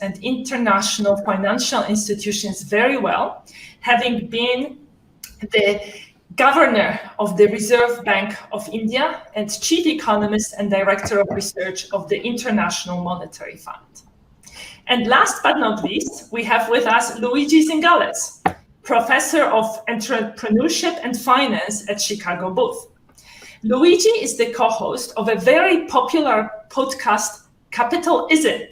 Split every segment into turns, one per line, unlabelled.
and international financial institutions very well, having been the governor of the Reserve Bank of India and chief economist and director of research of the International Monetary Fund. And last but not least, we have with us Luigi Zingales, professor of entrepreneurship and finance at Chicago Booth. Luigi is the co-host of a very popular podcast, Capitalism,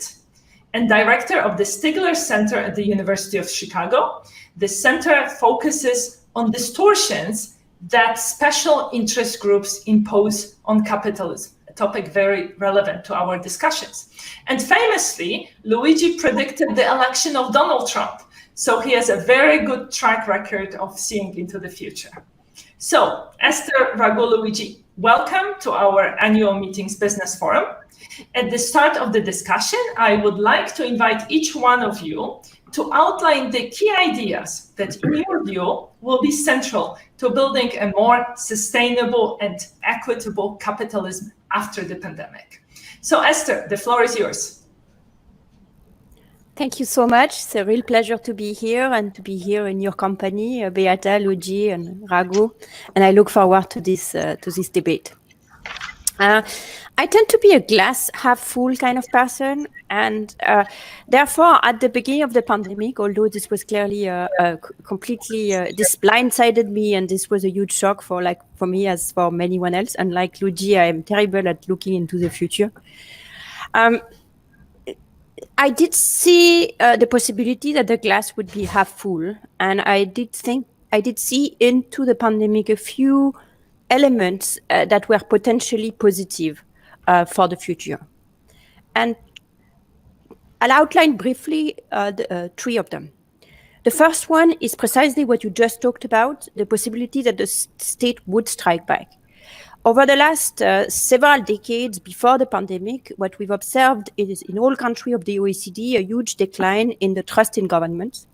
and director of the Stigler Center at the University of Chicago. The center focuses on distortions that special interest groups impose on capitalism, a topic very relevant to our discussions. And famously, Luigi predicted the election of Donald Trump, so he has a very good track record of seeing into the future. So, Esther, Raghu, Luigi, welcome to our annual Meetings Business Forum. At the start of the discussion, I would like to invite each one of you to outline the key ideas that, in your view, will be central to building a more sustainable and equitable capitalism after the pandemic. So, Esther, the floor is yours.
Thank you so much. It's a real pleasure to be here and to be here in your company, Beata, Luigi, and Raghu. And I look forward to this debate. I tend to be a glass half full kind of person, and therefore, at the beginning of the pandemic, although this was clearly completely this blindsided me, and this was a huge shock for me as for anyone else. Unlike Luigi, I am terrible at looking into the future. I did see the possibility that the glass would be half full, and I did see into the pandemic a few elements that were potentially positive for the future. And I'll outline briefly three of them. The first one is precisely what you just talked about, the possibility that the state would strike back. Over the last several decades before the pandemic, what we've observed is in all countries of the OECD, a huge decline in the trust in governments.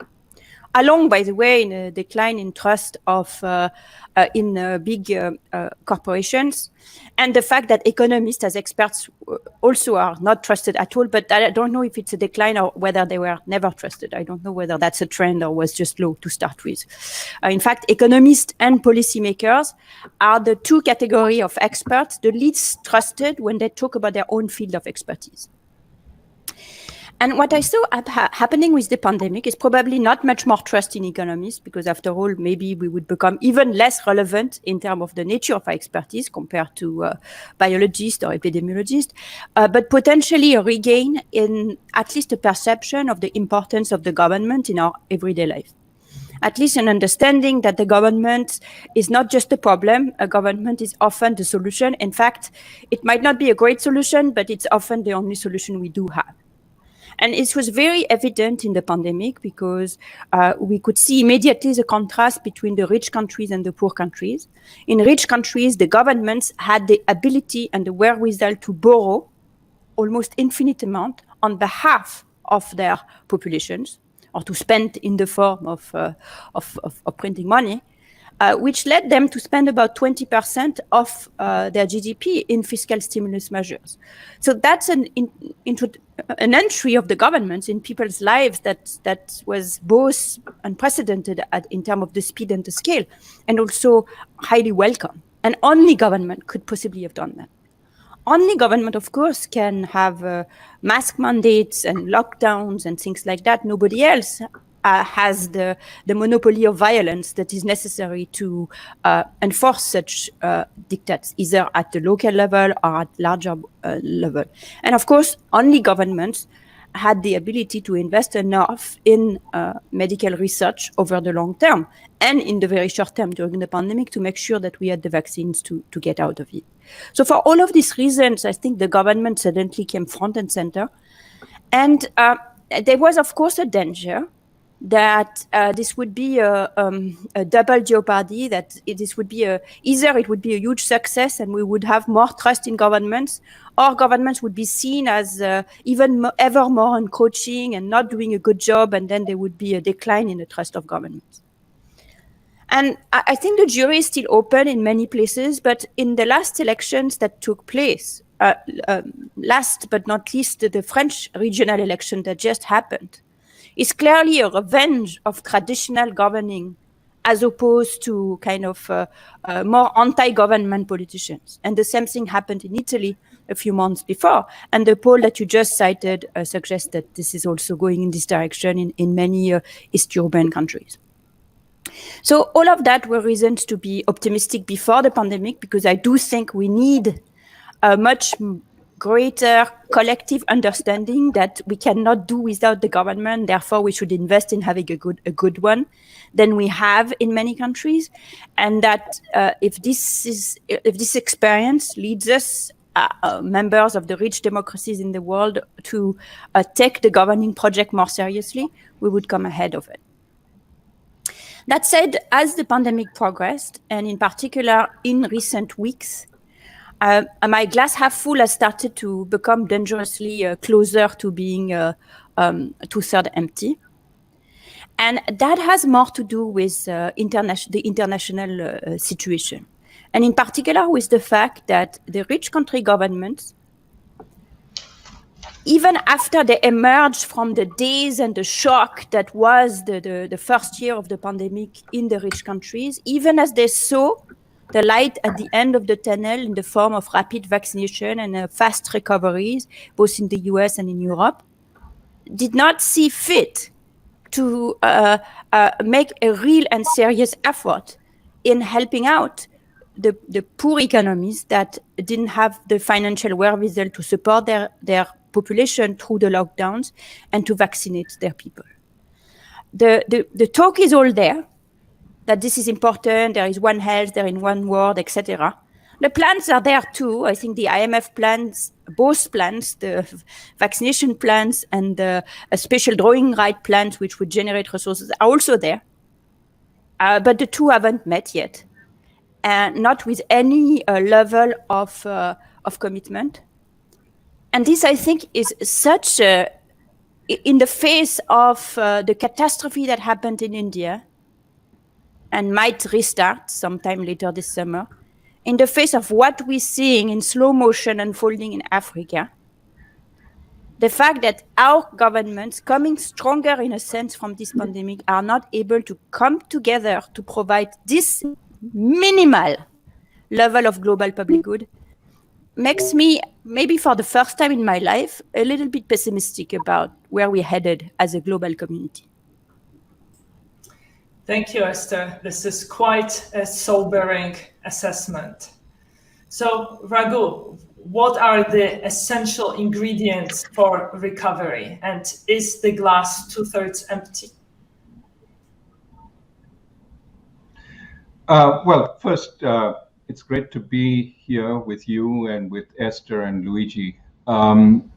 Along, by the way, in a decline in trust in big corporations, and the fact that economists as experts also are not trusted at all, but I don't know if it's a decline or whether they were never trusted. I don't know whether that's a trend or was just low to start with. In fact, economists and policymakers are the two categories of experts the least trusted when they talk about their own field of expertise. And what I saw happening with the pandemic is probably not much more trust in economists, because after all, maybe we would become even less relevant in terms of the nature of our expertise compared to biologists or epidemiologists, but potentially a regain in at least a perception of the importance of the government in our everyday life. At least an understanding that the government is not just a problem, a government is often the solution. In fact, it might not be a great solution, but it's often the only solution we do have. And it was very evident in the pandemic because we could see immediately the contrast between the rich countries and the poor countries. In rich countries, the governments had the ability and the wherewithal to borrow almost infinite amount on behalf of their populations, or to spend in the form of printing money, which led them to spend about 20% of their GDP in fiscal stimulus measures. So that's an entry of the government in people's lives that was both unprecedented in terms of the speed and the scale, and also highly welcome. And only government could possibly have done that. Only government, of course, can have mask mandates and lockdowns and things like that. Nobody else has the monopoly of violence that is necessary to enforce such diktats, either at the local level or at larger level. And of course, only governments had the ability to invest enough in medical research over the long term and in the very short term during the pandemic to make sure that we had the vaccines to get out of it. So for all of these reasons, I think the government suddenly came front and center. And there was, of course, a danger that this would be a double jeopardy, that this would be either it would be a huge success and we would have more trust in governments, or governments would be seen as ever more encroaching and not doing a good job, and then there would be a decline in the trust of governments. And I think the jury is still open in many places, but in the last elections that took place, last but not least, the French regional election that just happened is clearly a revenge of traditional governing as opposed to kind of more anti-government politicians. And the same thing happened in Italy a few months before. And the poll that you just cited suggests that this is also going in this direction in many East European countries. So all of that were reasons to be optimistic before the pandemic, because I do think we need a much greater collective understanding that we cannot do without the government. Therefore, we should invest in having a good one than we have in many countries, and that if this experience leads us, members of the rich democracies in the world, to take the governing project more seriously, we would come ahead of it. That said, as the pandemic progressed, and in particular in recent weeks, my glass half full has started to become dangerously closer to being two-thirds empty. And that has more to do with the international situation. And in particular with the fact that the rich country governments, even after they emerged from the daze and the shock that was the first year of the pandemic in the rich countries, even as they saw the light at the end of the tunnel in the form of rapid vaccination and fast recoveries, both in the US and in Europe, did not see fit to make a real and serious effort in helping out the poor economies that didn't have the financial wherewithal to support their population through the lockdowns and to vaccinate their people. The talk is all there, that this is important, there is one health, there is one world, etc. The plans are there too. I think the IMF plans, both plans, the vaccination plans and the special drawing right plans, which would generate resources, are also there. But the two haven't met yet, and not with any level of commitment. And this, I think, is such in the face of the catastrophe that happened in India and might restart sometime later this summer, in the face of what we're seeing in slow motion unfolding in Africa, the fact that our governments, coming stronger in a sense from this pandemic, are not able to come together to provide this minimal level of global public good, makes me, maybe for the first time in my life, a little bit pessimistic about where we're headed as a global community.
Thank you, Esther. This is quite a sobering assessment. So, Raghu, what are the essential ingredients for recovery? And is the glass two-thirds empty?
Well, first, it's great to be here with you and with Esther and Luigi. I mean,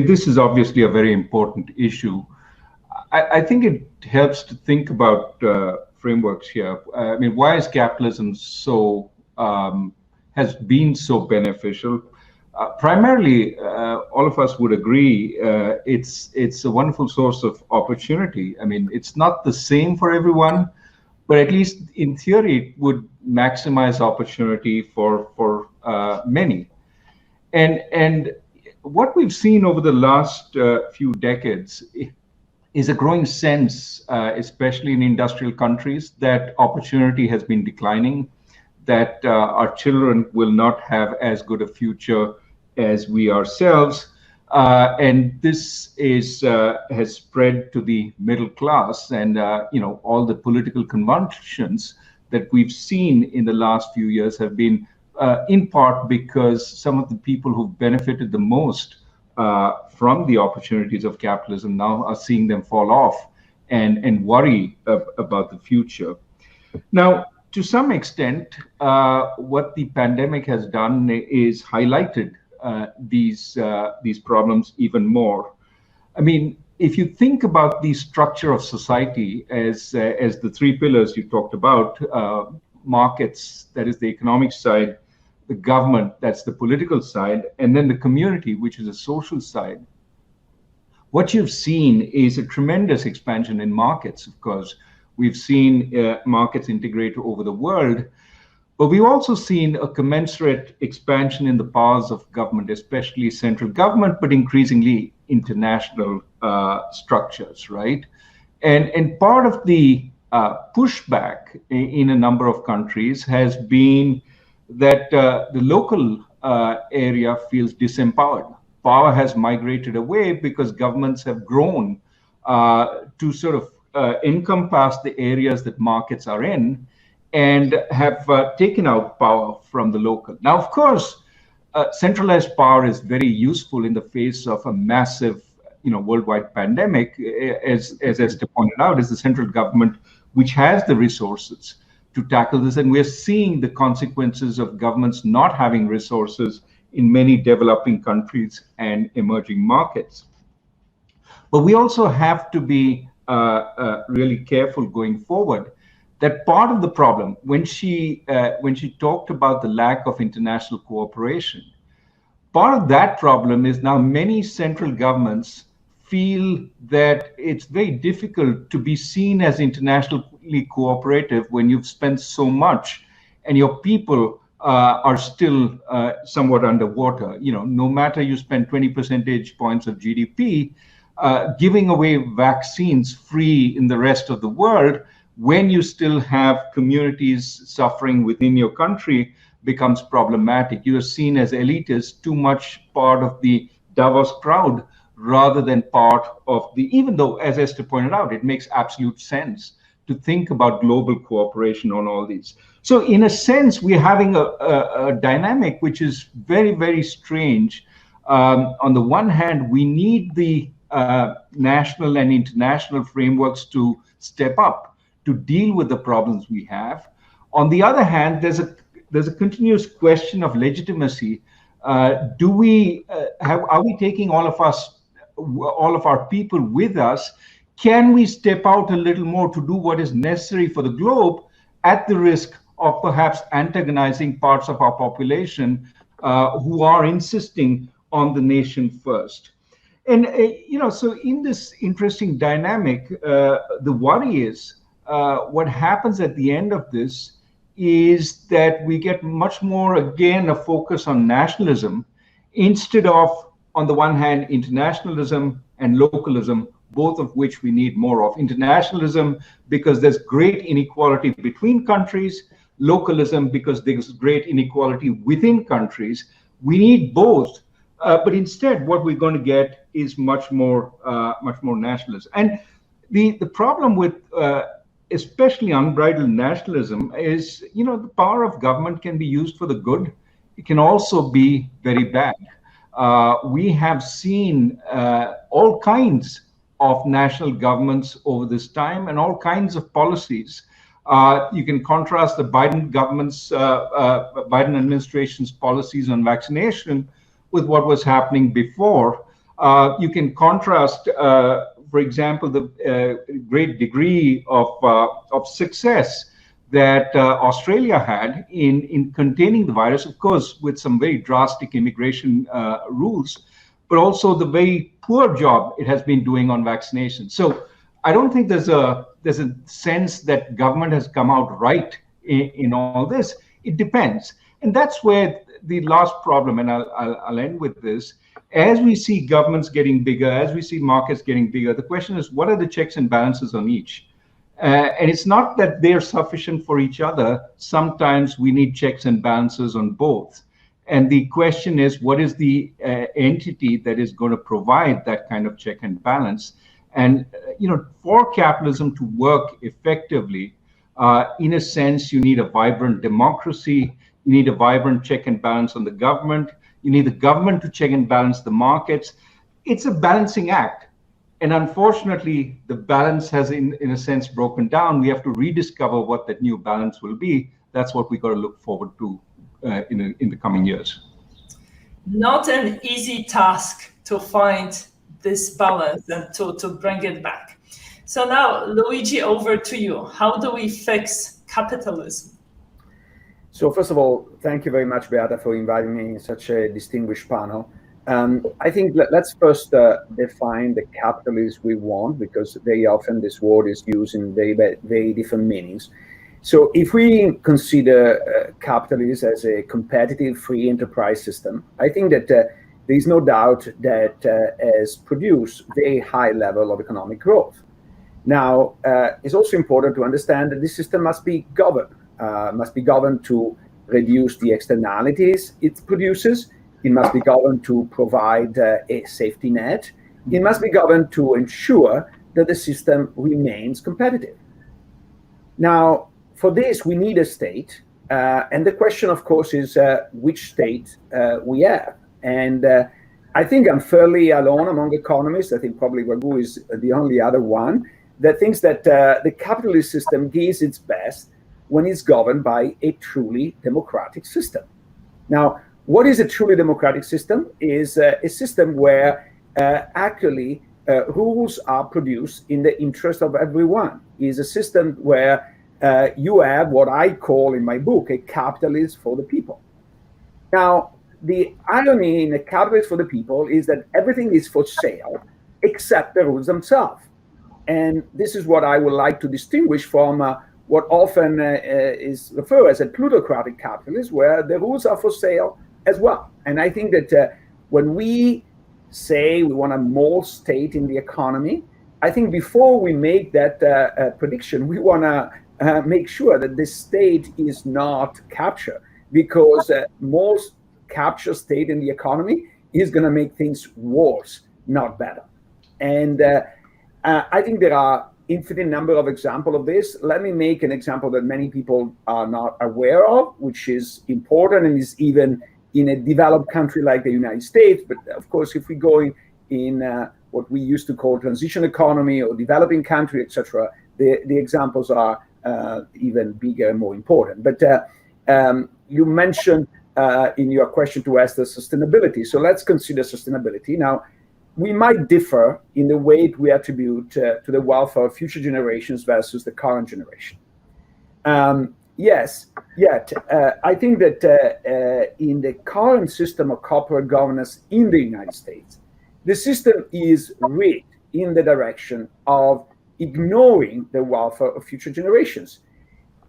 this is obviously a very important issue. I think it helps to think about frameworks here. I mean, why is capitalism so has been so beneficial? Primarily, all of us would agree, it's a wonderful source of opportunity. I mean, it's not the same for everyone, but at least in theory, it would maximize opportunity for many. And what we've seen over the last few decades is a growing sense, especially in industrial countries, that opportunity has been declining, that our children will not have as good a future as we ourselves. And this has spread to the middle class, and all the political convulsions that we've seen in the last few years have been in part because some of the people who've benefited the most from the opportunities of capitalism now are seeing them fall off and worry about the future. Now, to some extent, what the pandemic has done is highlighted these problems even more. I mean, if you think about the structure of society as the three pillars you talked about, markets, that is the economic side, the government, that's the political side, and then the community, which is a social side. What you've seen is a tremendous expansion in markets, of course. We've seen markets integrate over the world, But we've also seen a commensurate expansion in the powers of government, especially central government, but increasingly international structures, right? And part of the pushback in a number of countries has been that the local area feels disempowered. Power has migrated away because governments have grown to sort of encompass the areas that markets are in, and have taken out power from the local. Now, of course, centralized power is very useful in the face of a massive, worldwide pandemic. As Esther pointed out, is the central government which has the resources to tackle this, and we're seeing the consequences of governments not having resources in many developing countries and emerging markets. But we also have to be really careful going forward. That part of the problem, when she talked about the lack of international cooperation, part of that problem is now many central governments feel that it's very difficult to be seen as internationally cooperative when you've spent so much and your people are still somewhat underwater. No matter you spend 20 percentage points of GDP, giving away vaccines free in the rest of the world, when you still have communities suffering within your country, becomes problematic. You are seen as elitist, too much part of the Davos crowd rather than part of even though, as Esther pointed out, it makes absolute sense to think about global cooperation on all these. So in a sense, we're having a dynamic which is very, very strange. On the one hand, we need the national and international frameworks to step up to deal with the problems we have. On the other hand, there's a continuous question of legitimacy. Are we taking all of our people with us? Can we step out a little more to do what is necessary for the globe, at the risk of perhaps antagonizing parts of our population who are insisting on the nation first? And so in this interesting dynamic, the worry is, what happens at the end of this is that we get much more, again, a focus on nationalism instead of, on the one hand, internationalism and localism, both of which we need more of. Internationalism, because there's great inequality between countries. Localism, because there's great inequality within countries. We need both. But instead, what we're going to get is much more nationalism. And the problem with especially unbridled nationalism is, the power of government can be used for the good. It can also be very bad. We have seen all kinds of national governments over this time and all kinds of policies. You can contrast the Biden administration's policies on vaccination with what was happening before. You can contrast, for example, the great degree of success that Australia had in containing the virus, of course, with some very drastic immigration rules, but also the very poor job it has been doing on vaccination. So I don't think there's a sense that government has come out right in all this. It depends. And that's where the last problem, and I'll end with this, as we see governments getting bigger, as we see markets getting bigger, the question is, what are the checks and balances on each? And it's not that they're sufficient for each other. Sometimes we need checks and balances on both. And the question is, what is the entity that is going to provide that kind of check and balance? And, for capitalism to work effectively, in a sense, you need a vibrant democracy. You need a vibrant check and balance on the government. You need the government to check and balance the markets. It's a balancing act. And unfortunately, the balance has, in a sense, broken down. We have to rediscover what that new balance will be. That's what we got to look forward to in the coming years.
Not an easy task to find this balance and to bring it back. So now, Luigi, over to you. How do we fix capitalism?
So first of all, thank you very much, Beata, for inviting me in such a distinguished panel. I think let's first define the capitalism we want, because very often this word is used in very different meanings. So if we consider capitalism as a competitive free enterprise system, I think that there is no doubt that has produced very high level of economic growth. Now, it's also important to understand that this system must be governed to reduce the externalities it produces. It must be governed to provide a safety net. It must be governed to ensure that the system remains competitive. Now, for this, we need a state. And the question, of course, is which state we have. And I think I'm fairly alone among economists. I think probably Raghu is the only other one that thinks that the capitalist system gives its best when it's governed by a truly democratic system. Now, what is a truly democratic system? Is a system where actually rules are produced in the interest of everyone. Is a system where you have what I call in my book a capitalist for the people. Now, the irony in a capitalist for the people is that everything is for sale except the rules themselves. And this is what I would like to distinguish from what often is referred as a plutocratic capitalism, where the rules are for sale as well. And I think that when we say we want a more state in the economy, I think before we make that prediction, we want to make sure that the state is not captured, because most capture state in the economy is going to make things worse, not better. And I think there are infinite number of examples of this. Let me make an example that many people are not aware of, which is important and is even in a developed country like the United States. But of course, if we go in what we used to call transition economy or developing country, etc., the examples are even bigger and more important. But you mentioned in your question to Esther sustainability. So let's consider sustainability. Now, we might differ in the weight we attribute to the welfare of future generations versus the current generation. Yes, yet I think that in the current system of corporate governance in the United States, the system is rigged in the direction of ignoring the welfare of future generations,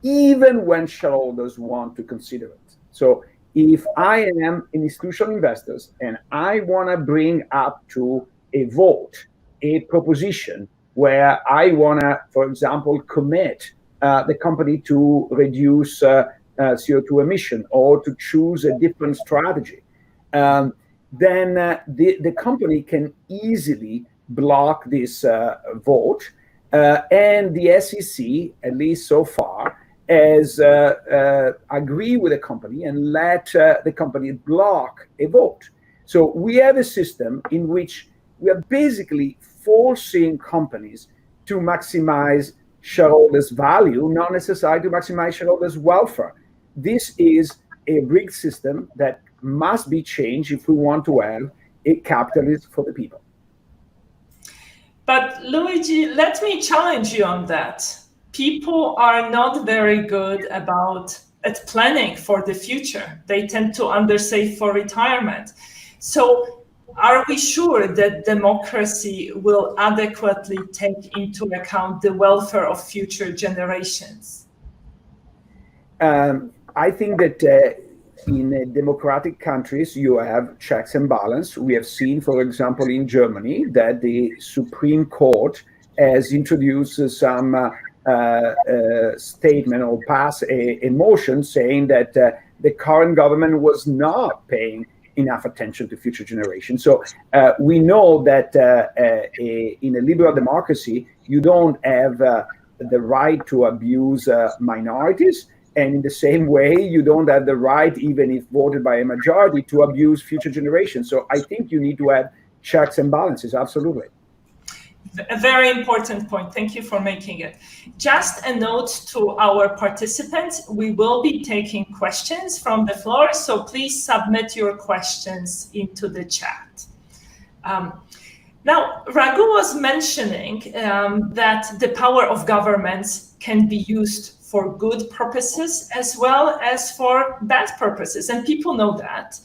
even when shareholders want to consider it. So if I am an institutional investor and I want to bring up to a vote a proposition where I want to, for example, commit the company to reduce CO2 emission or to choose a different strategy, then the company can easily block this vote. And the SEC, at least so far, has agreed with the company and let the company block a vote. So we have a system in which we are basically forcing companies to maximize shareholders' value, not necessarily to maximize shareholders' welfare. This is a rigged system that must be changed if we want to have a capitalist for the people.
But Luigi, let me challenge you on that. People are not very good at planning for the future. They tend to undersave for retirement. So are we sure that democracy will adequately take into account the welfare of future generations?
I think that in democratic countries, you have checks and balance. We have seen, for example, in Germany, that the Supreme Court has introduced some statement or pass a motion saying that the current government was not paying enough attention to future generations. So we know that in a liberal democracy, you don't have the right to abuse minorities. And in the same way, you don't have the right, even if voted by a majority, to abuse future generations. So I think you need to have checks and balances, absolutely.
A very important point. Thank you for making it. Just a note to our participants, we will be taking questions from the floor, so please submit your questions into the chat. Now, Raghu was mentioning that the power of governments can be used for good purposes as well as for bad purposes, and people know that.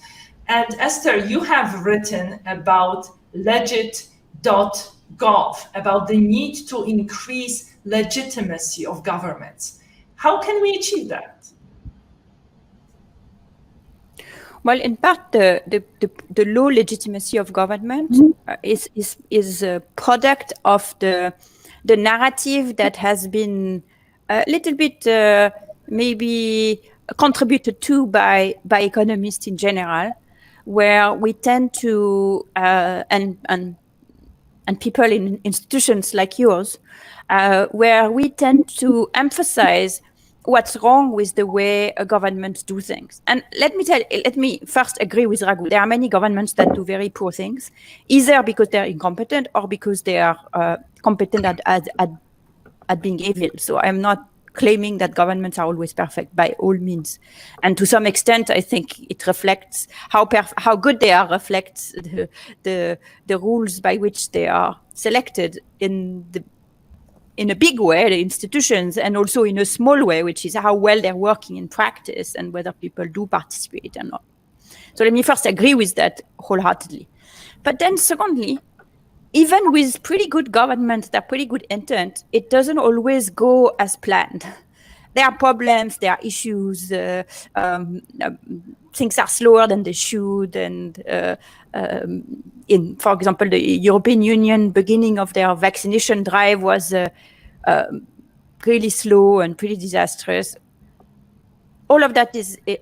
And Esther, you have written about legit.gov, about the need to increase legitimacy of governments. How can we achieve that?
Well, in part, the low legitimacy of government is a product of the narrative that has been a little bit maybe contributed to by economists in general, where we tend to and people in institutions like yours, where we tend to emphasize what's wrong with the way governments do things. And let me first agree with Raghu. There are many governments that do very poor things, either because they're incompetent or because they are competent at being evil. So I'm not claiming that governments are always perfect by all means. And to some extent, I think it reflects how good they are, reflects the rules by which they are selected in a big way, the institutions, and also in a small way, which is how well they're working in practice and whether people do participate or not. So let me first agree with that wholeheartedly. But then secondly, even with pretty good governments, that pretty good intent, it doesn't always go as planned. There are problems, there are issues, things are slower than they should. And for example, the European Union beginning of their vaccination drive was really slow and pretty disastrous. All of that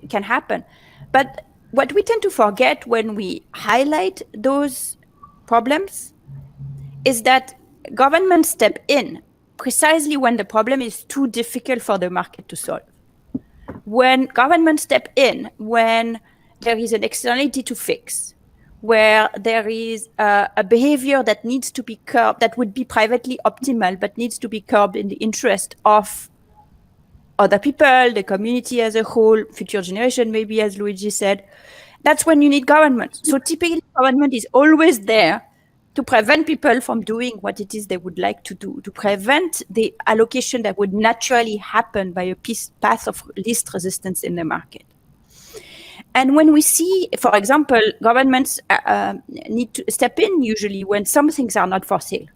can happen. But what we tend to forget when we highlight those problems is that governments step in precisely when the problem is too difficult for the market to solve. When governments step in, when there is an externality to fix, where there is a behavior that needs to be curbed, that would be privately optimal, but needs to be curbed in the interest of other people, the community as a whole, future generation, maybe, as Luigi said, that's when you need government. So typically, government is always there to prevent people from doing what it is they would like to do, to prevent the allocation that would naturally happen by a path of least resistance in the market. And when we see, for example, governments need to step in usually when some things are not for sale,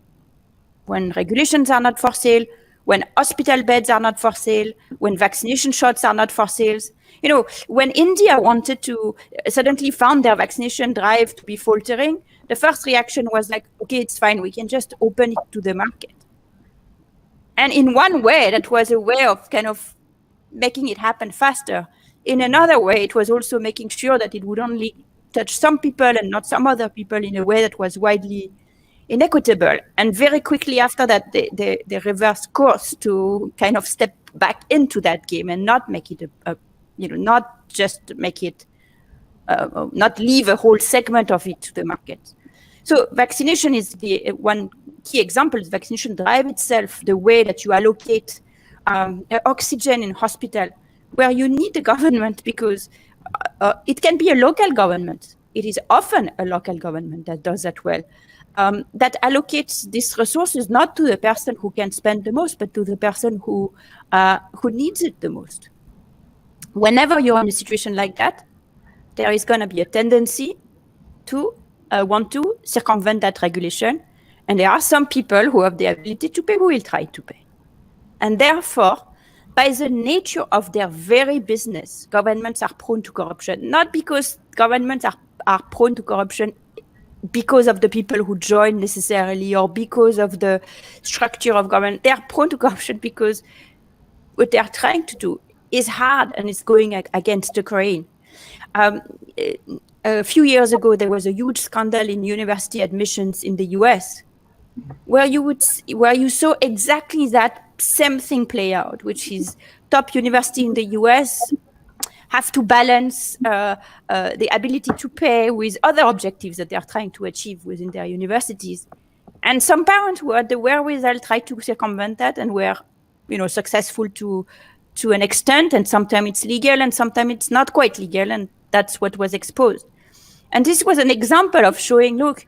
when regulations are not for sale, when hospital beds are not for sale, when vaccination shots are not for sale. You know, when India wanted to suddenly found their vaccination drive to be faltering, the first reaction was like, okay, it's fine, we can just open it to the market. And in one way, that was a way of kind of making it happen faster. In another way, it was also making sure that it would only touch some people and not some other people in a way that was widely inequitable. And very quickly after that, they reversed course to kind of step back into that game and not make it not just make it, not leave a whole segment of it to the market. So vaccination is the one key example. Vaccination drive itself, the way that you allocate oxygen in hospital, where you need the government because it can be a local government. It is often a local government that does that well, that allocates these resources not to the person who can spend the most, but to the person who needs it the most. Whenever you're in a situation like that, there is going to be a tendency to want to circumvent that regulation. And there are some people who have the ability to pay who will try to pay. And therefore, by the nature of their very business, governments are prone to corruption, not because governments are prone to corruption because of the people who join necessarily or because of the structure of government. They are prone to corruption because what they are trying to do is hard and it's going against the grain. A few years ago, there was a huge scandal in university admissions in the US, where you saw exactly that same thing play out, which is top university in the US have to balance the ability to pay with other objectives that they are trying to achieve within their universities. And some parents who had the wherewithal tried to circumvent that and were, successful to an extent, and sometimes it's legal and sometimes it's not quite legal, and that's what was exposed. And this was an example of showing, look,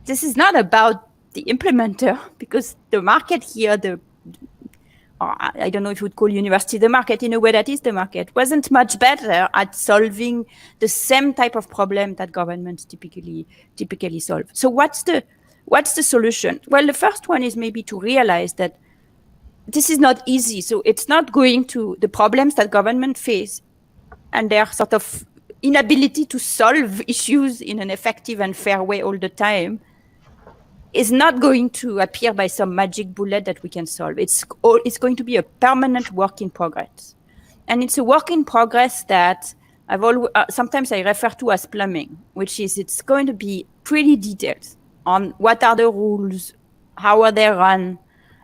this is not about the implementer, because the market here, I don't know if you would call university the market, in a way that is the market, wasn't much better at solving the same type of problem that governments typically solve. So what's the solution? Well, the first one is maybe to realize that this is not easy. So it's not going to, the problems that government face and their sort of inability to solve issues in an effective and fair way all the time is not going to appear by some magic bullet that we can solve. It's going to be a permanent work in progress. And it's a work in progress that sometimes I refer to as plumbing, which is it's going to be pretty detailed on what are the rules, how are they run,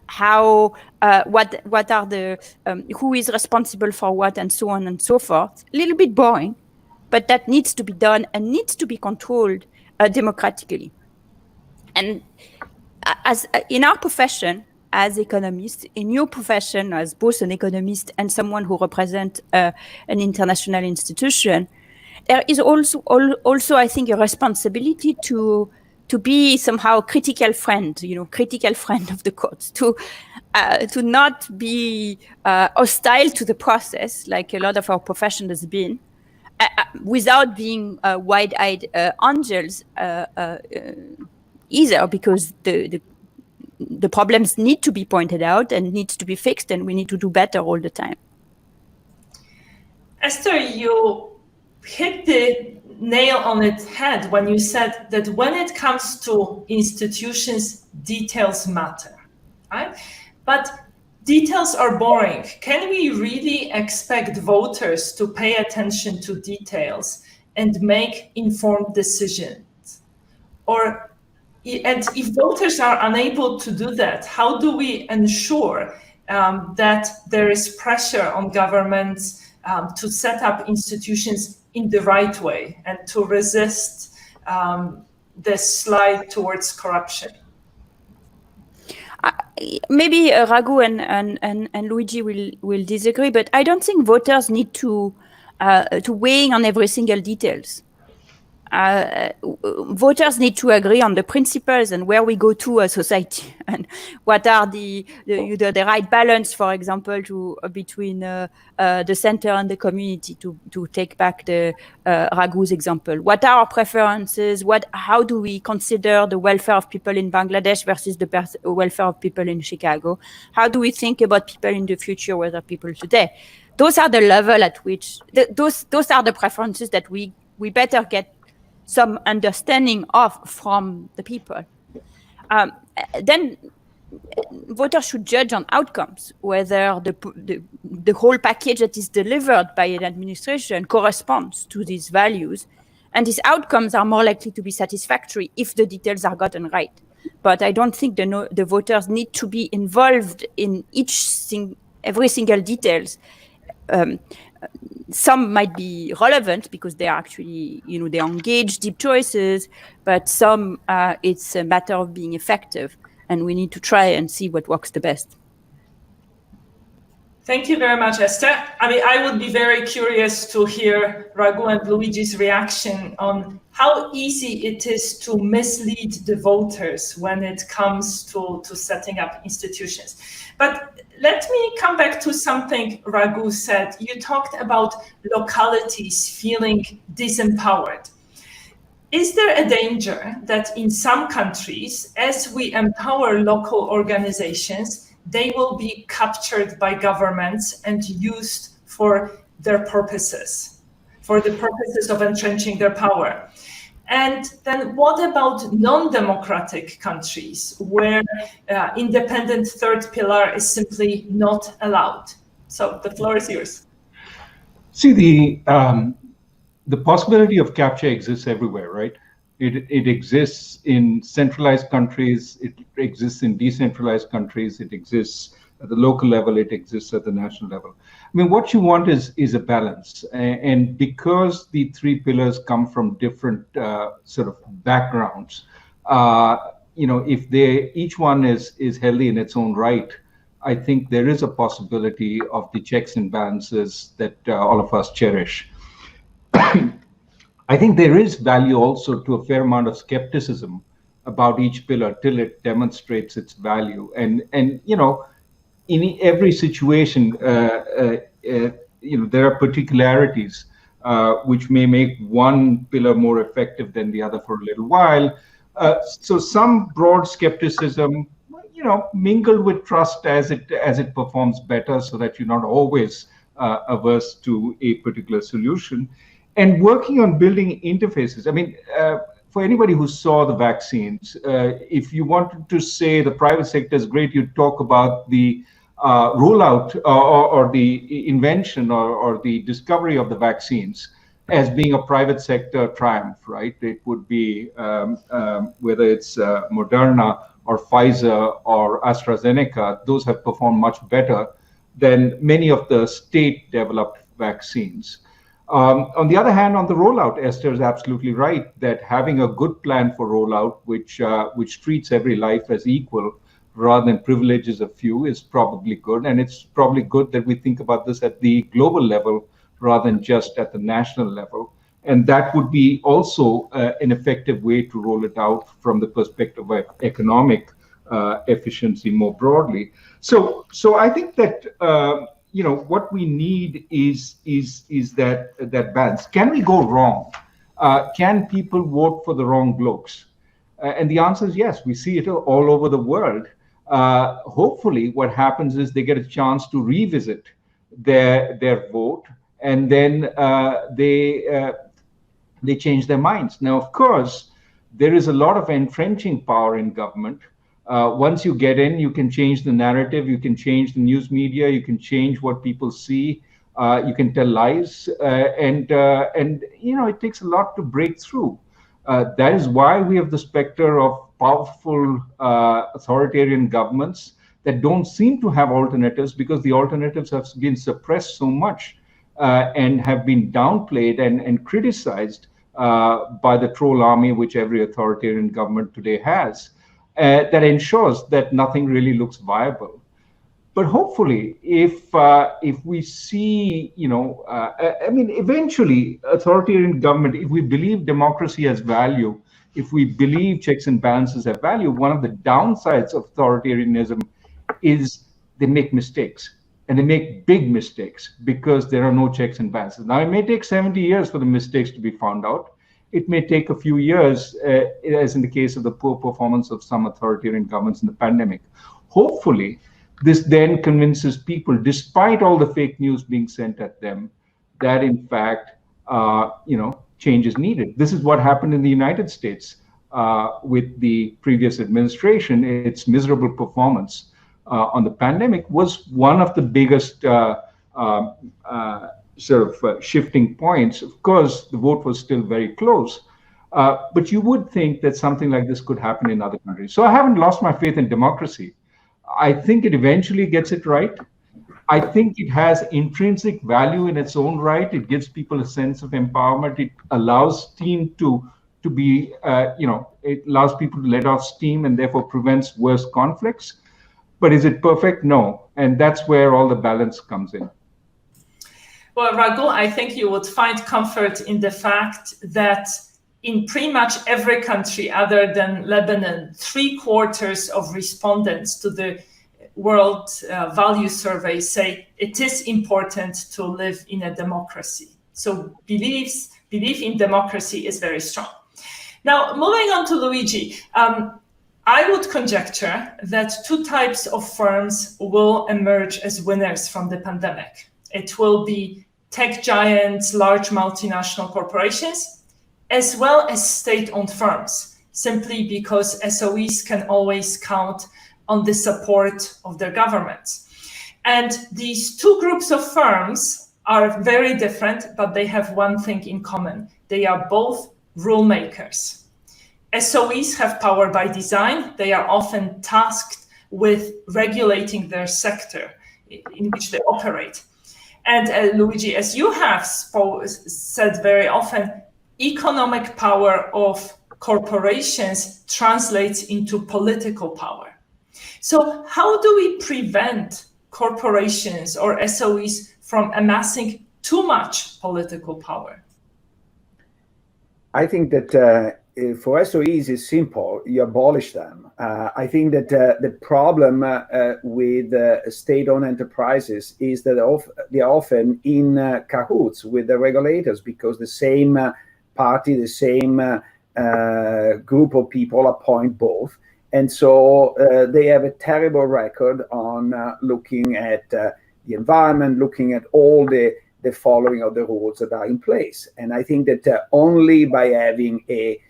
how what are the who is responsible for what, and so on and so forth. A little bit boring, but that needs to be done and needs to be controlled democratically. And as in our profession as economists, in your profession as both an economist and someone who represents an international institution, there is also I think a responsibility to be somehow critical friend of the courts, to not be hostile to the process like a lot of our profession has been, without being wide-eyed angels either, because the problems need to be pointed out and needs to be fixed, and we need to do better all the time.
Esther, you hit the nail on its head when you said that when it comes to institutions, details matter, right? But details are boring. Can we really expect voters to pay attention to details and make informed decisions? And if voters are unable to do that, how do we ensure that there is pressure on governments to set up institutions in the right way and to resist the slide towards corruption?
Maybe Raghu and Luigi will disagree, but I don't think voters need to weigh on every single details. Voters need to agree on the principles and where we go to as society, and what are the right balance, for example, between the center and the community, to take back the Raghu's example. What are our preferences? How do we consider the welfare of people in Bangladesh versus the welfare of people in Chicago? How do we think about people in the future, whether people today? Those are the level at which those are the preferences that we better get some understanding of from the people. Then voters should judge on outcomes, whether the whole package that is delivered by an administration corresponds to these values. And these outcomes are more likely to be satisfactory if the details are gotten right. But I don't think the voters need to be involved in every single details. Some might be relevant because they are actually, they engage deep choices, but some it's a matter of being effective, and we need to try and see what works the best.
Thank you very much, Esther. I would be very curious to hear Raghu and Luigi's reaction on how easy it is to mislead the voters when it comes to setting up institutions. But let me come back to something Raghu said. You talked about localities feeling disempowered. Is there a danger that in some countries, as we empower local organizations, they will be captured by governments and used for their purposes, for the purposes of entrenching their power? And then what about non-democratic countries where independent third pillar is simply not allowed? So the floor is yours.
See, the possibility of capture exists everywhere, right? It exists in centralized countries, it exists in decentralized countries, it exists at the local level, it exists at the national level. What you want is a balance. And because the three pillars come from different sort of backgrounds, if each one is healthy in its own right, I think there is a possibility of the checks and balances that all of us cherish. I think there is value also to a fair amount of skepticism about each pillar till it demonstrates its value. And in every situation, there are particularities which may make one pillar more effective than the other for a little while. So some broad skepticism, mingled with trust as it performs better, so that you're not always averse to a particular solution, and working on building interfaces. I mean, for anybody who saw the vaccines, if you wanted to say the private sector is great, you'd talk about the rollout or the invention or the discovery of the vaccines as being a private sector triumph, right? It would be whether it's Moderna or Pfizer or AstraZeneca, those have performed much better than many of the state-developed vaccines. On the other hand, on the rollout, Esther is absolutely right that having a good plan for rollout, which treats every life as equal rather than privileges a few, is probably good. And it's probably good that we think about this at the global level rather than just at the national level. And that would be also an effective way to roll it out from the perspective of economic efficiency more broadly. So I think that what we need is that balance. Can we go wrong? Can people vote for the wrong blokes? And the answer is yes. We see it all over the world. Hopefully, what happens is they get a chance to revisit their vote, and then they change their minds. Now, of course, there is a lot of entrenching power in government. Once you get in, you can change the narrative, you can change the news media, you can change what people see, you can tell lies, and it takes a lot to break through. That is why we have the specter of powerful authoritarian governments that don't seem to have alternatives, because the alternatives have been suppressed so much and have been downplayed and criticized by the troll army, which every authoritarian government today has. That ensures that nothing really looks viable. But hopefully, if we see, eventually authoritarian government, if we believe democracy has value, if we believe checks and balances have value, one of the downsides of authoritarianism is they make mistakes, and they make big mistakes because there are no checks and balances. Now, it may take 70 years for the mistakes to be found out. It may take a few years, as in the case of the poor performance of some authoritarian governments in the pandemic. Hopefully, this then convinces people, despite all the fake news being sent at them, that in fact, change is needed. This is what happened in the United States with the previous administration. Its miserable performance on the pandemic was one of the biggest shifting points. Of course, the vote was still very close, but you would think that something like this could happen in other countries. So I haven't lost my faith in democracy. I think it eventually gets it right. I think it has intrinsic value in its own right. It gives people a sense of empowerment. It allows steam to be, it allows people to let off steam and therefore prevents worse conflicts. But is it perfect? No. And that's where all the balance comes in.
Well, Raghu, I think you would find comfort in the fact that in pretty much every country other than Lebanon, 3/4 of respondents to the World Value Survey say it is important to live in a democracy. So belief in democracy is very strong. Now, moving on to Luigi, I would conjecture that two types of firms will emerge as winners from the pandemic. It will be tech giants, large multinational corporations, as well as state-owned firms, simply because SOEs can always count on the support of their governments. And these two groups of firms are very different, but they have one thing in common. They are both rule makers. SOEs have power by design. They are often tasked with regulating their sector in which they operate. And Luigi, as you have said very often, economic power of corporations translates into political power. So how do we prevent corporations or SOEs from amassing too much political power?
I think that for SOEs is simple. You abolish them. I think that the problem with state-owned enterprises is that they are often in cahoots with the regulators, because the same party, the same group of people appoint both. And so they have a terrible record on looking at the environment, looking at all the following of the rules that are in place. And I think that only by having a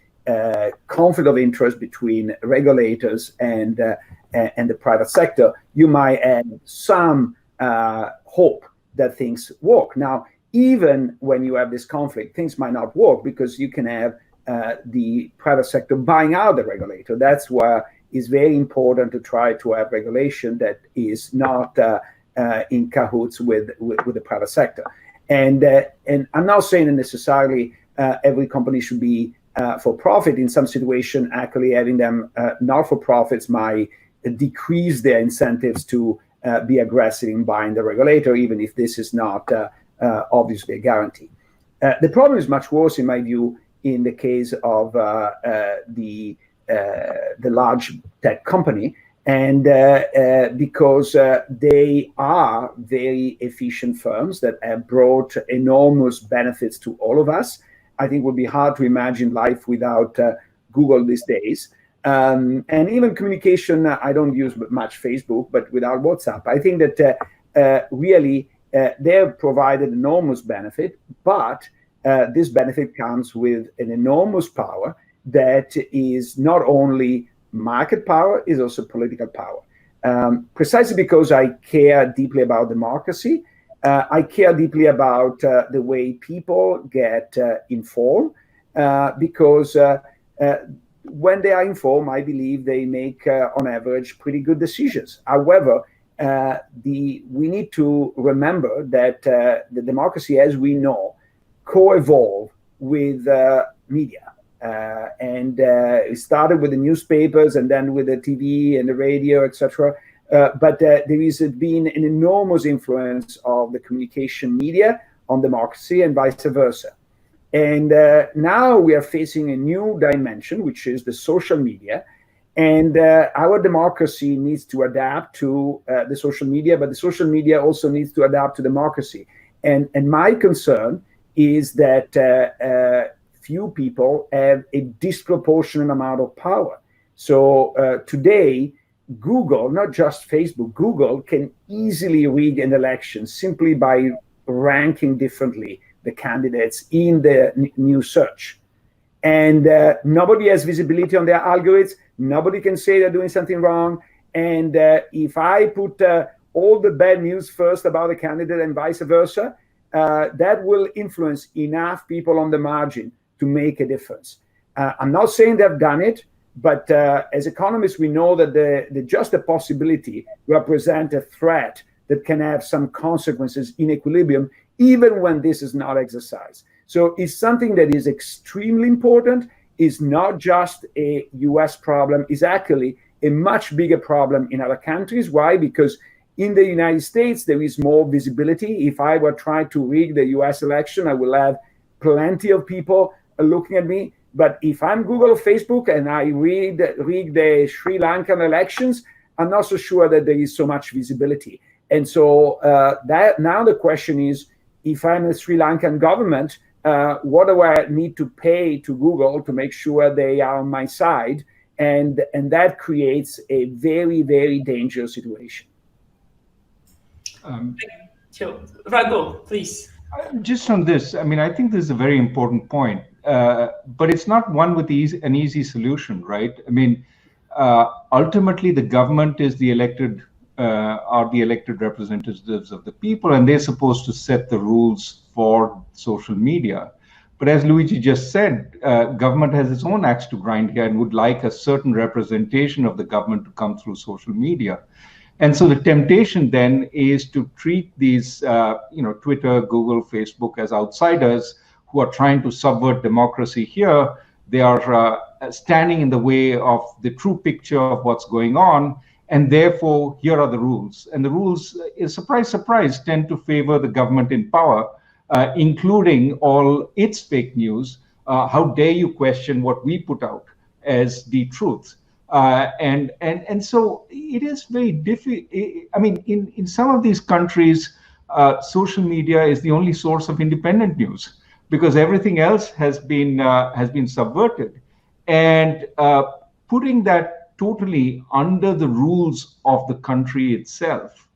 conflict of interest between regulators and the private sector, you might have some hope that things work. Now, even when you have this conflict, things might not work because you can have the private sector buying out the regulator. That's where it's very important to try to have regulation that is not in cahoots with the private sector. And I'm not saying that necessarily every company should be for profit. In some situation, actually having them not for profits might decrease their incentives to be aggressive in buying the regulator, even if this is not obviously a guarantee. The problem is much worse, in my view, in the case of the large tech company, and because they are very efficient firms that have brought enormous benefits to all of us. I think it would be hard to imagine life without Google these days. And even communication, I don't use much Facebook, but without WhatsApp. I think that really they have provided enormous benefit, but this benefit comes with an enormous power that is not only market power, is also political power. Precisely because I care deeply about democracy, I care deeply about the way people get informed, because when they are informed, I believe they make, on average, pretty good decisions. However, we need to remember that the democracy, as we know, co-evolve with media. And it started with the newspapers and then with the TV and the radio, etc. But there has been an enormous influence of the communication media on democracy and vice versa. And now we are facing a new dimension, which is the social media. And our democracy needs to adapt to the social media, but the social media also needs to adapt to democracy. And my concern is that few people have a disproportionate amount of power. So today, Google, not just Facebook, Google can easily rig an election simply by ranking differently the candidates in the new search. And nobody has visibility on their algorithms. Nobody can say they're doing something wrong. And if I put all the bad news first about the candidate and vice versa, that will influence enough people on the margin to make a difference. I'm not saying they've done it, but as economists, we know that just the possibility represents a threat that can have some consequences in equilibrium, even when this is not exercised. So it's something that is extremely important. It's not just a US problem. It's actually a much bigger problem in other countries. Why? Because in the United States, there is more visibility. If I were trying to rig the US election, I will have plenty of people looking at me. But if I'm Google or Facebook and I rig the Sri Lankan elections, I'm not so sure that there is so much visibility. And so that now the question is, if I'm the Sri Lankan government, what do I need to pay to Google to make sure they are on my side? And that creates a very, very dangerous situation.
Raghu, please.
Just on this, I mean, I think this is a very important point, but it's not one with an easy solution, right? I mean, ultimately, the government is the elected, are the elected representatives of the people, and they're supposed to set the rules for social media. But as Luigi just said, government has its own axe to grind here and would like a certain representation of the government to come through social media. And so the temptation then is to treat these, Twitter, Google, Facebook as outsiders who are trying to subvert democracy here. They are standing in the way of the true picture of what's going on. And therefore, here are the rules. And the rules, surprise, surprise, tend to favor the government in power, including all its fake news. How dare you question what we put out as the truth? And so it is very difficult. I mean, in some of these countries, social media is the only source of independent news because everything else has been subverted. And putting that totally under the rules of the country itself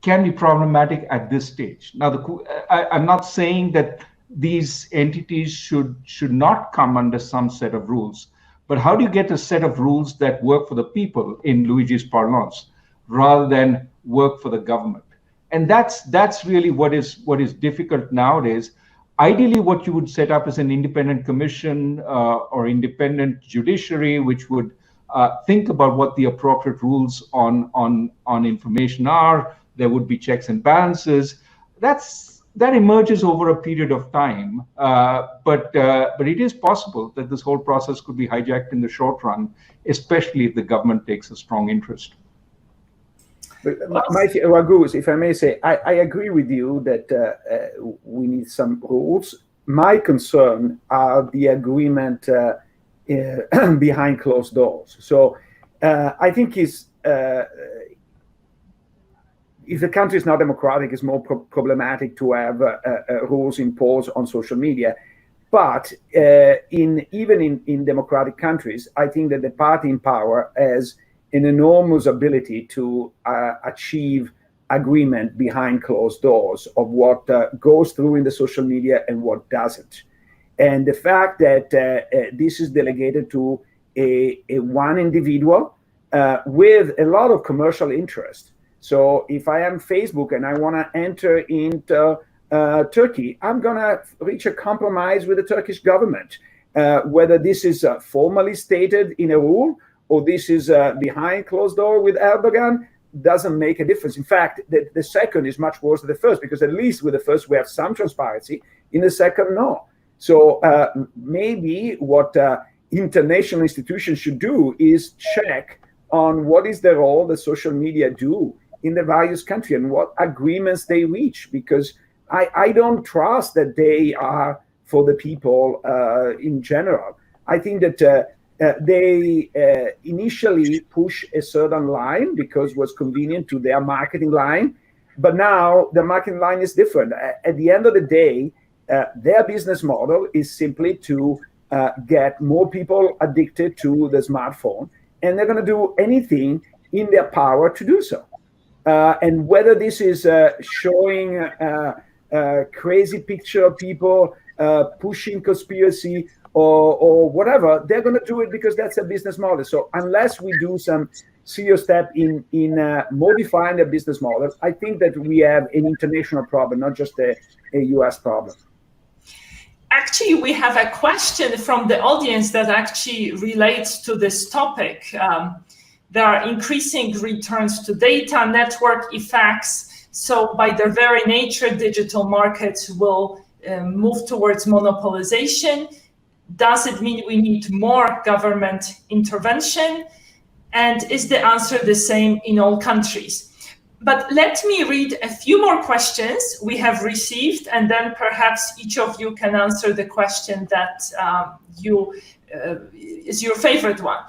can be problematic at this stage. Now, I'm not saying that these entities should not come under some set of rules, but how do you get a set of rules that work for the people, in Luigi's parlance, rather than work for the government? And that's really what is difficult nowadays. Ideally, what you would set up is an independent commission or independent judiciary, which would think about what the appropriate rules on information are. There would be checks and balances. That emerges over a period of time, but it is possible that this whole process could be hijacked in the short run, especially if the government takes a strong interest.
Raghu, if I may say, I agree with you that we need some rules. My concern are the agreement behind closed doors. So I think if the country is not democratic, it's more problematic to have rules imposed on social media. But even in democratic countries, I think that the party in power has an enormous ability to achieve agreement behind closed doors of what goes through in the social media and what doesn't. And the fact that this is delegated to a one individual with a lot of commercial interest. So if I am Facebook and I want to enter into Turkey, I'm going to reach a compromise with the Turkish government. Whether this is formally stated in a rule or this is behind closed door with Erdogan doesn't make a difference. In fact, the second is much worse than the first, because at least with the first we have some transparency. In the second, no. So maybe what international institutions should do is check on what is the role that social media do in the various countries and what agreements they reach, because I don't trust that they are for the people in general. I think that they initially push a certain line because it was convenient to their marketing line, but now the marketing line is different. At the end of the day, their business model is simply to get more people addicted to the smartphone, and they're going to do anything in their power to do so. And whether this is showing a crazy picture of people pushing conspiracy or whatever, they're going to do it because that's a business model. So unless we do some serious step in modifying the business model, I think that we have an international problem, not just a US problem.
Actually, we have a question from the audience that actually relates to this topic. There are increasing returns to data, network effects. So by their very nature, digital markets will move towards monopolization. Does it mean we need more government intervention? And is the answer the same in all countries? But let me read a few more questions we have received, and then perhaps each of you can answer the question that is your favorite one.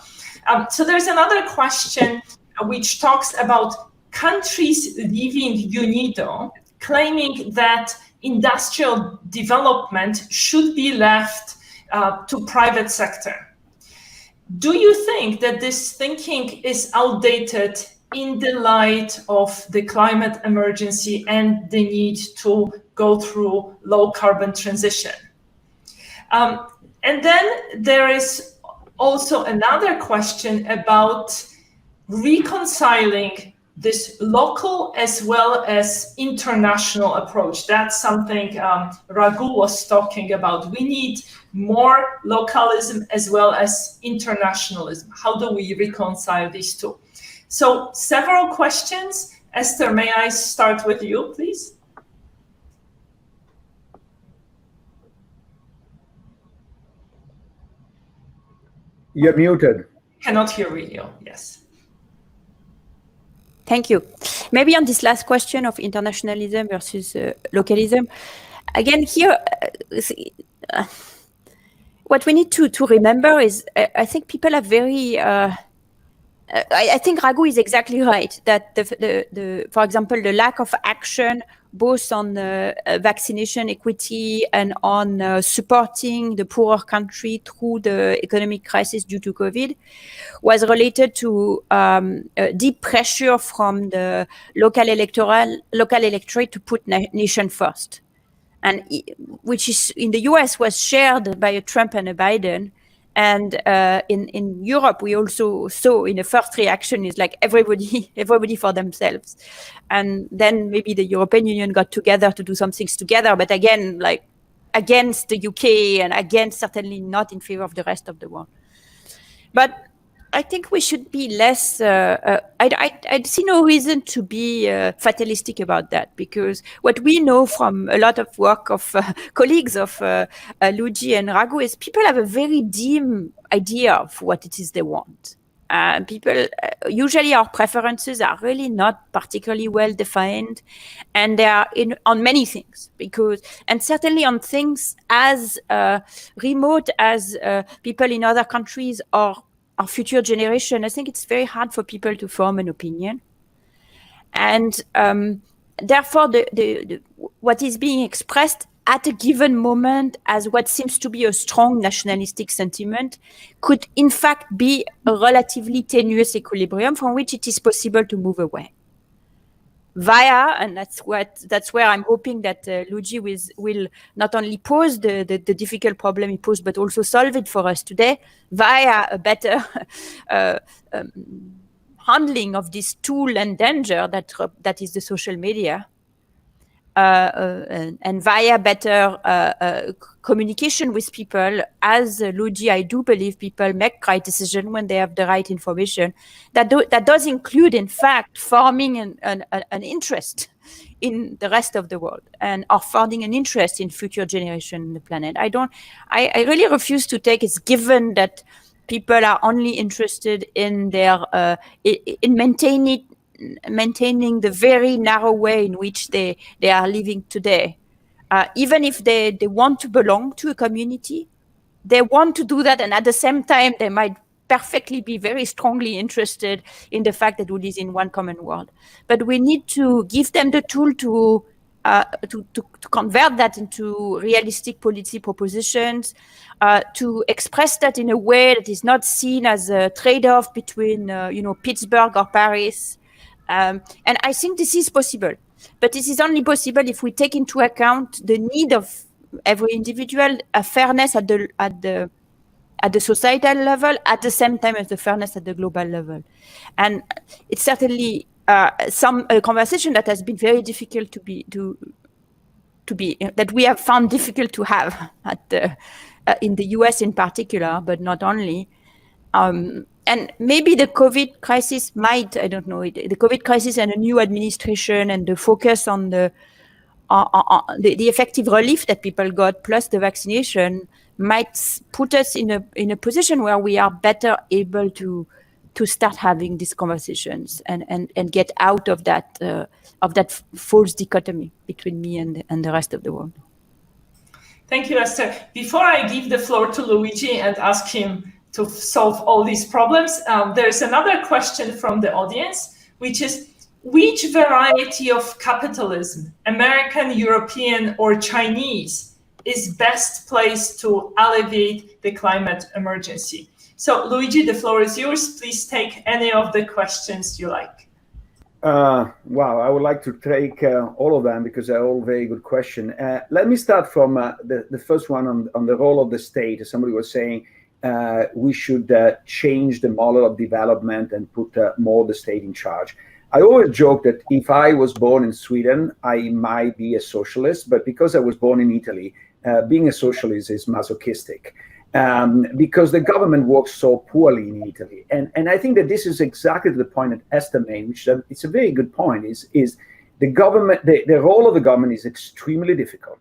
So there's another question which talks about countries leaving UNIDO, claiming that industrial development should be left to private sector. Do you think that this thinking is outdated in the light of the climate emergency and the need to go through low carbon transition? And then there is also another question about reconciling this local as well as international approach. That's something Raghu was talking about. We need more localism as well as internationalism. How do we reconcile these two? So several questions. Esther, may I start with you, please?
You're muted.
Cannot hear you, yes.
Thank you. Maybe on this last question of internationalism versus localism, again, here, what we need to remember is, I think people are very I think Raghu is exactly right that for example, the lack of action both on vaccination equity and on supporting the poorer country through the economic crisis due to COVID was related to deep pressure from the local electorate to put nation first, and which is in the US was shared by a Trump and a Biden. And in Europe, we also saw in the first reaction is like everybody for themselves. And then maybe the European Union got together to do some things together, but again, like against the UK and against certainly not in favor of the rest of the world. But I think we should be less, I see no reason to be fatalistic about that, because what we know from a lot of work of colleagues of Luigi and Raghu is people have a very dim idea of what it is they want. People, usually our preferences are really not particularly well defined, and they are on many things, and certainly on things as remote as people in other countries or our future generation. I think it's very hard for people to form an opinion. And therefore, what is being expressed at a given moment as what seems to be a strong nationalistic sentiment could in fact be a relatively tenuous equilibrium from which it is possible to move away. Via, and that's where I'm hoping that Luigi will not only pose the difficult problem he posed, but also solve it for us today via a better handling of this tool and danger that is the social media, and via better communication with people. As Luigi, I do believe people make right decisions when they have the right information. That does include, in fact, forming an interest in the rest of the world and or forming an interest in future generations on the planet. I really refuse to take as given that people are only interested in their in maintaining the very narrow way in which they are living today. Even if they want to belong to a community, they want to do that, and at the same time, they might perfectly be very strongly interested in the fact that we live in one common world. But we need to give them the tool to convert that into realistic policy propositions, to express that in a way that is not seen as a trade-off between, Pittsburgh or Paris. And I think this is possible, but this is only possible if we take into account the need of every individual, a fairness at the societal level, at the same time as the fairness at the global level. And it's certainly a conversation that has been very difficult that we have found difficult to have in the US in particular, but not only. And maybe the COVID crisis might, I don't know, the COVID crisis and a new administration and the focus on the effective relief that people got plus the vaccination might put us in a position where we are better able to start having these conversations and get out of that false dichotomy between me and the rest of the world.
Thank you, Esther. Before I give the floor to Luigi and ask him to solve all these problems, there's another question from the audience, which is, which variety of capitalism, American, European, or Chinese, is best placed to alleviate the climate emergency? So, Luigi, the floor is yours. Please take any of the questions you like.
Wow, I would like to take all of them because they're all very good questions. Let me start from the first one on the role of the state. Somebody was saying we should change the model of development and put more of the state in charge. I always joke that if I was born in Sweden, I might be a socialist, but because I was born in Italy, being a socialist is masochistic. Because the government works so poorly in Italy. And I think that this is exactly the point that Esther made, which it's a very good point, is the government, the role of the government is extremely difficult,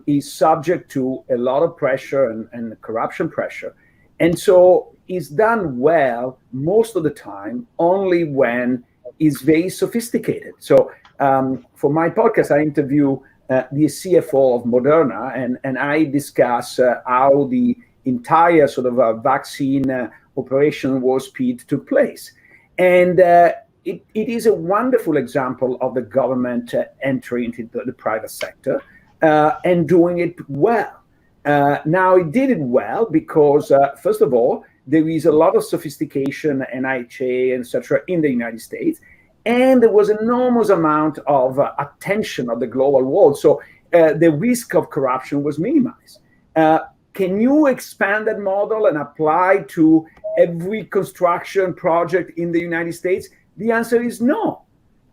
is subject to a lot of pressure and corruption pressure. And so it's done well most of the time only when it's very sophisticated. So for my podcast, I interview the CFO of Moderna, and I discuss how the entire sort of vaccine Operation Warp Speed took place. And it is a wonderful example of the government entering into the private sector and doing it well. Now, it did it well because, first of all, there is a lot of sophistication, NIHA, etc., in the United States, and there was an enormous amount of attention of the global world. So the risk of corruption was minimized. Can you expand that model and apply to every construction project in the United States? The answer is no.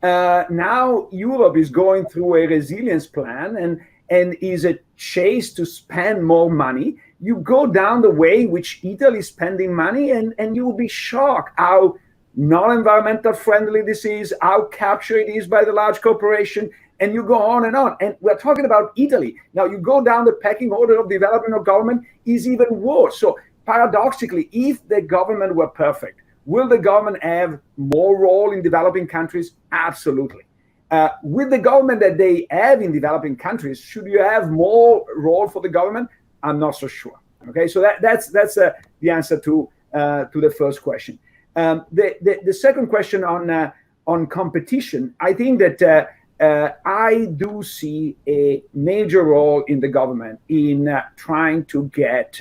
Now Europe is going through a resilience plan and is a chase to spend more money. You go down the way which Italy is spending money, and you will be shocked how non-environmental friendly this is, how captured it is by the large corporation, and you go on and on. And we're talking about Italy. Now you go down the pecking order of development of government is even worse. So paradoxically, if the government were perfect, will the government have more role in developing countries? Absolutely. With the government that they have in developing countries, should you have more role for the government? I'm not so sure. Okay, so that's the answer to the first question. The second question on competition, I think that I do see a major role in the government in trying to get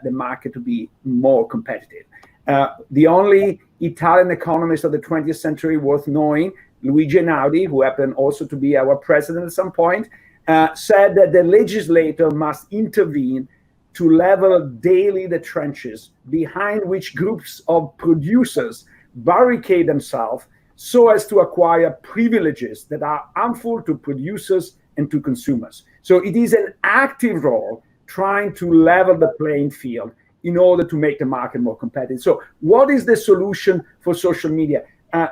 the market to be more competitive. The only Italian economist of the 20th century worth knowing, Luigi Einaudi, who happened also to be our president at some point, said that the legislator must intervene to level daily the trenches behind which groups of producers barricade themselves so as to acquire privileges that are harmful to producers and to consumers. So it is an active role trying to level the playing field in order to make the market more competitive. So what is the solution for social media?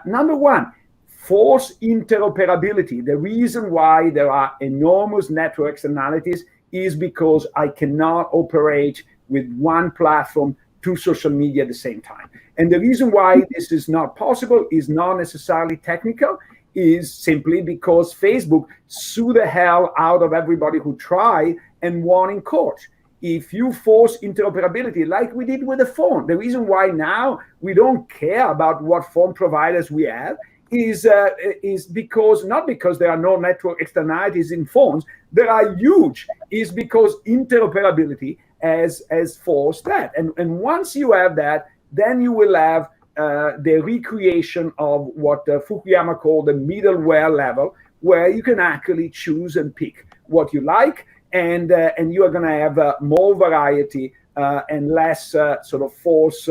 Number one, force interoperability. The reason why there are enormous network externalities is because I cannot operate with one platform, two social media at the same time. And the reason why this is not possible is not necessarily technical, is simply because Facebook sue the hell out of everybody who try and won in court. If you force interoperability, like we did with the phone, the reason why now we don't care about what phone providers we have is because, not because there are no network externalities in phones, there are huge, is because interoperability has forced that. And once you have that, then you will have the recreation of what Fukuyama called the middleware level, where you can actually choose and pick what you like, and you are going to have more variety and less sort of force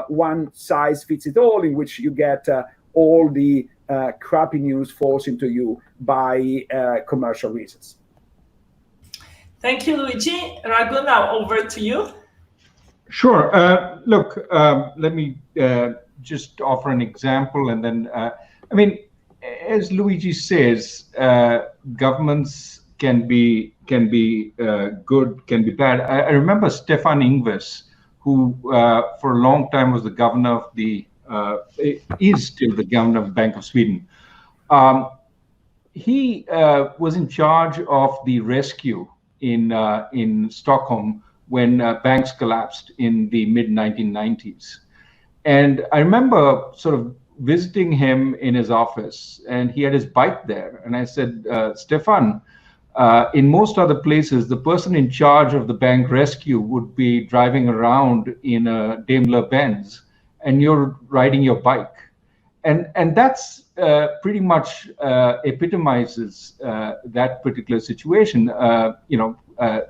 one size fits it all, in which you get all the crappy news forced into you by commercial reasons.
Thank you, Luigi. Raghu, now over to you.
Sure. Look, let me just offer an example, and then, I mean, as Luigi says, governments can be good, can be bad. I remember Stefan Ingves, who for a long time was the governor of the, is still the governor of the Bank of Sweden. He was in charge of the rescue in Stockholm when banks collapsed in the mid-1990s. And I remember sort of visiting him in his office, and he had his bike there. And I said, Stefan, in most other places, the person in charge of the bank rescue would be driving around in a Daimler Benz, and you're riding your bike. And that's pretty much epitomizes that particular situation.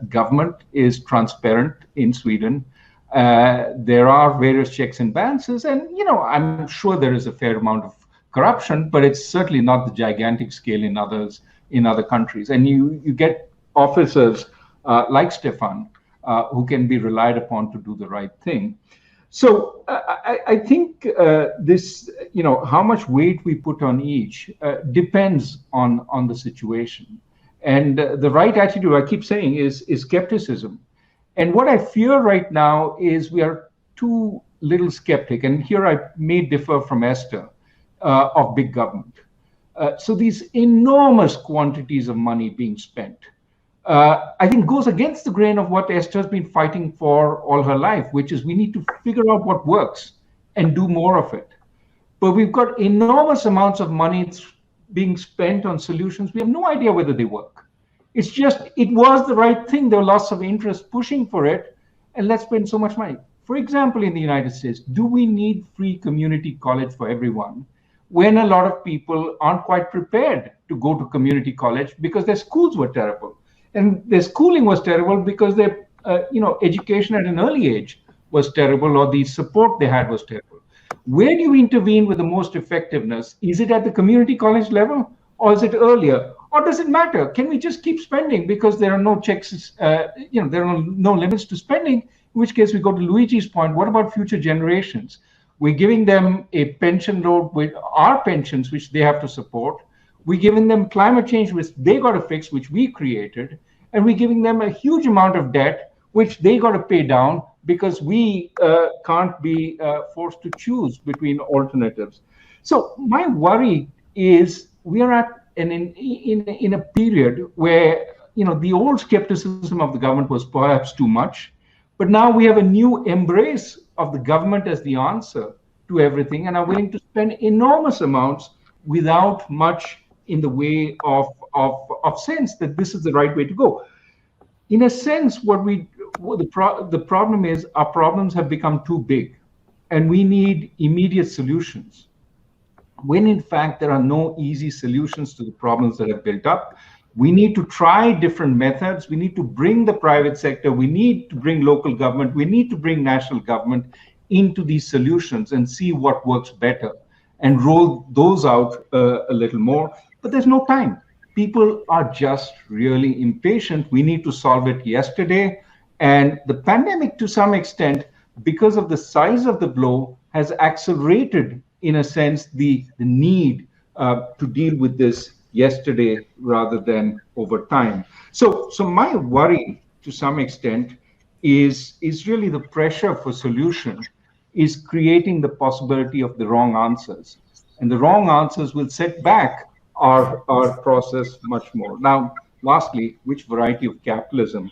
Government is transparent in Sweden. There are various checks and balances, and I'm sure there is a fair amount of corruption, but it's certainly not the gigantic scale in other countries. And you get officers like Stefan who can be relied upon to do the right thing. So I think this, how much weight we put on each depends on the situation. And the right attitude, I keep saying, is skepticism. And what I fear right now is we are too little skeptic. And here I may differ from Esther of big government. So these enormous quantities of money being spent, I think goes against the grain of what Esther's been fighting for all her life, which is we need to figure out what works and do more of it. But we've got enormous amounts of money being spent on solutions. We have no idea whether they work. It's just, it was the right thing. There were lots of interest pushing for it, and let's spend so much money. For example, in the United States, do we need free community college for everyone when a lot of people aren't quite prepared to go to community college because their schools were terrible? And their schooling was terrible because their education at an early age was terrible, or the support they had was terrible. Where do you intervene with the most effectiveness? Is it at the community college level, or is it earlier? Or does it matter? Can we just keep spending because there are no checks, there are no limits to spending, in which case we go to Luigi's point, what about future generations? We're giving them a pension load with our pensions, which they have to support. We're giving them climate change, which they got to fix, which we created. And we're giving them a huge amount of debt, which they got to pay down because we can't be forced to choose between alternatives. So my worry is we are at in a period where the old skepticism of the government was perhaps too much, but now we have a new embrace of the government as the answer to everything and are willing to spend enormous amounts without much in the way of sense that this is the right way to go. In a sense, the problem is our problems have become too big and we need immediate solutions, when in fact there are no easy solutions to the problems that have built up. We need to try different methods. We need to bring the private sector. We need to bring local government. We need to bring national government into these solutions and see what works better and roll those out a little more. But there's no time. People are just really impatient. We need to solve it yesterday. And the pandemic, to some extent, because of the size of the blow, has accelerated, in a sense, the need to deal with this yesterday rather than over time. So my worry, to some extent, is really the pressure for solution is creating the possibility of the wrong answers. And the wrong answers will set back our process much more. Now, lastly, which variety of capitalism?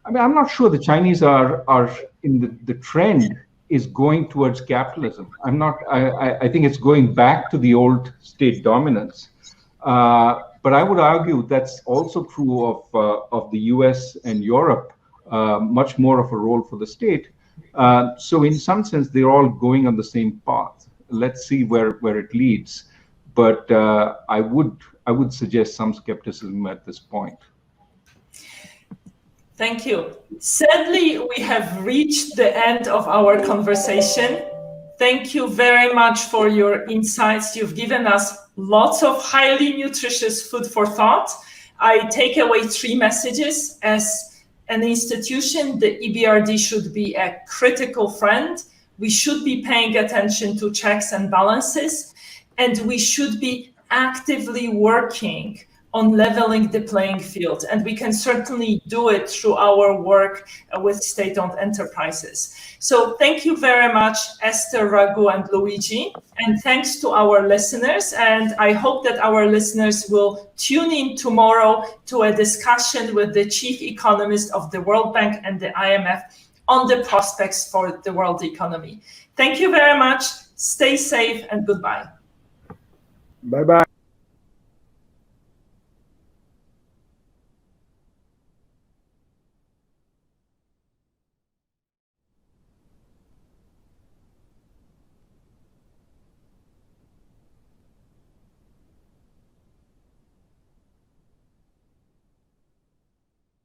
I mean, I'm not sure the Chinese are in the trend is going towards capitalism. I think it's going back to the old state dominance. But I would argue that's also true of the US and Europe, much more of a role for the state. So in some sense, they're all going on the same path. Let's see where it leads. But I would suggest some skepticism at this point.
Thank you. Sadly, we have reached the end of our conversation. Thank you very much for your insights. You've given us lots of highly nutritious food for thought. I take away 3 messages. As an institution, the EBRD should be a critical friend. We should be paying attention to checks and balances, and we should be actively working on leveling the playing field. And we can certainly do it through our work with state-owned enterprises. So thank you very much, Esther, Raghu, and Luigi. And thanks to our listeners. And I hope that our listeners will tune in tomorrow to a discussion with the chief economist of the World Bank and the IMF on the prospects for the world economy. Thank you very much. Stay safe and goodbye.
Bye-bye.